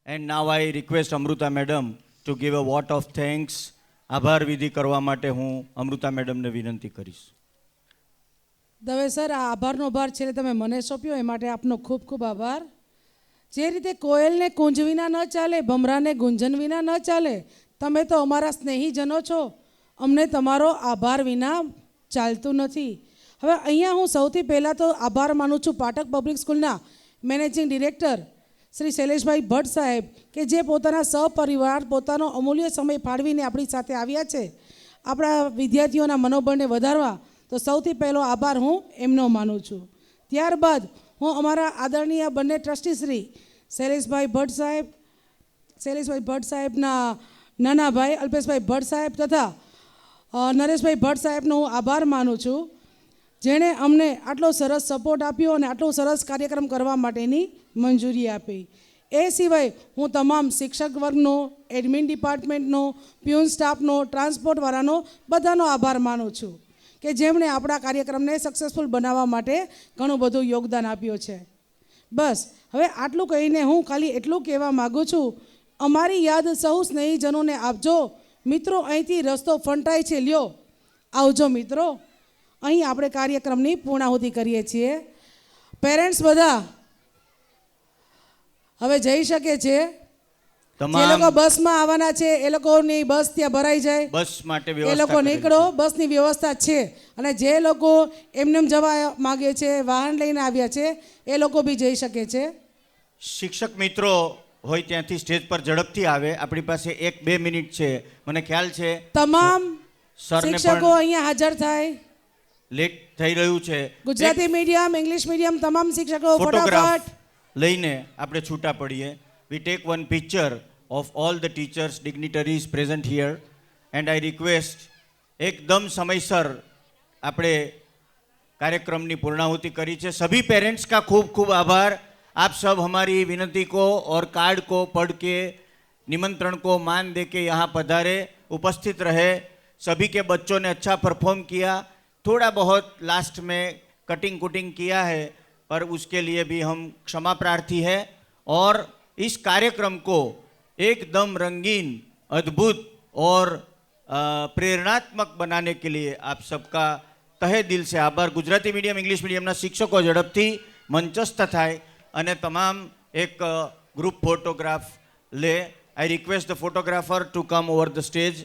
And now I request Amruta madam to give a vote of thanks. આભાર વિધિ કરવા માટે હું અમૃતા મેડમને વિનંતી કરીશ. દવે સર, આ આભારનો ભાર છેલ્લે તમે મને સોંપ્યો એ માટે આપનો ખૂબ ખૂબ આભાર. જે રીતે કોયલને કુંજ વિના ન ચાલે, ભમરાને ગુંજન વિના ન ચાલે, તમે તો અમારા સ્નેહીજનો છો. અમને તમારો આભાર વિના ચાલતું નથી. હવે અહીંયા હું સૌથી પહેલાં તો આભાર માનું છું પાટક પબ્લિક સ્કૂલના મેનેજિંગ ડિરેક્ટર શ્રી શૈલેષભાઈ ભટ્ટ સાહેબ, કે જે પોતાના સહપરિવાર પોતાનો અમૂલ્ય સમય ફાળવીને આપણી સાથે આવ્યા છે આપણા વિદ્યાર્થીઓના મનોબળને વધારવા. તો સૌથી પહેલો આભાર હું એમનો માનું છું. ત્યારબાદ હું અમારા આદરણીય બંને ટ્રસ્ટી શ્રી શૈલેષભાઈ ભટ્ટ સાહેબના નાના ભાઈ અલ્પેશભાઈ ભટ્ટ સાહેબ તથા નરેશભાઈ ભટ્ટ સાહેબનો હું આભાર માનું છું, જેણે અમને આટલો સરસ સપોર્ટ આપ્યો અને આટલો સરસ કાર્યક્રમ કરવા માટેની મંજૂરી આપી. એ સિવાય હું તમામ શિક્ષક વર્ગનો, એડમિન ડિપાર્ટમેન્ટનો, પ્યુન સ્ટાફનો, ટ્રાન્સપોર્ટવાળાનો બધાનો આભાર માનું છું કે જેમણે આપણા કાર્યક્રમને સક્સેસફુલ બનાવવા માટે ઘણું બધું યોગદાન આપ્યું છે. બસ હવે આટલું કહીને હું ખાલી એટલું કહેવા માગું છું, અમારી યાદ સૌ સ્નેહીજનોને આપજો. મિત્રો, અહીંથી રસ્તો ફંટાય છે, લ્યો આવજો મિત્રો. અહીં આપણે કાર્યક્રમની પૂર્ણાહુતિ કરીએ છીએ. પેરેન્ટ્સ બધા હવે જઈ શકે છે. જે લોકો બસમાં આવવાના છે એ લોકોની બસ ત્યાં ભરાઈ જાય, બસ માટે એ લોકો નીકળો. બસની વ્યવસ્થા છે. અને જે લોકો એમને જવા માગે છે, વાહન લઈને આવ્યા છે, એ લોકો બી જઈ શકે છે. શિક્ષક મિત્રો હોય ત્યાંથી સ્ટેજ પર ઝડપથી આવે. આપણી પાસે 1-2 મિનિટ છે. મને ખ્યાલ છે તમામ સરને શિક્ષકો પણ અહીંયા હાજર થાય. લેટ થઈ રહ્યું છે. ગુજરાતી મીડિયમ, ઇંગ્લિશ મીડિયમ તમામ શિક્ષકો ફોટોગ્રાફ ફટાફટ લઈને આપણે છૂટા પડીએ. We take one picture of all the teachers, dignitaries present here, and I request एकदम समयसर આપણે कार्यक्रम की पूर्णाहुति करी है. सभी पेरेंट्स का खूब खूब आभार. आप सब हमारी विनती को और कार्ड को पढ़ के, निमंत्रण को मान दे के यहाँ पधारे, उपस्थित रहे. सभी के बच्चों ने अच्छा परफॉर्म किया. थोड़ा बहुत लास्ट में कटिंग कुटिंग किया है, पर उसके लिए भी हम क्षमा प्रार्थी है. और इस कार्यक्रम को एकदम रंगीन, अद्भुत और प्रेरणात्मक बनाने के लिए आप सबका तहे दिल से आभार. गुजराती मीडियम, इंग्लिश मीडियम शिक्षकों झड़पथी मंचस्थ थाय અને તમામ એક ગ્રુપ ફોટોગ્રાફ લે. I request the photographer to come over the stage.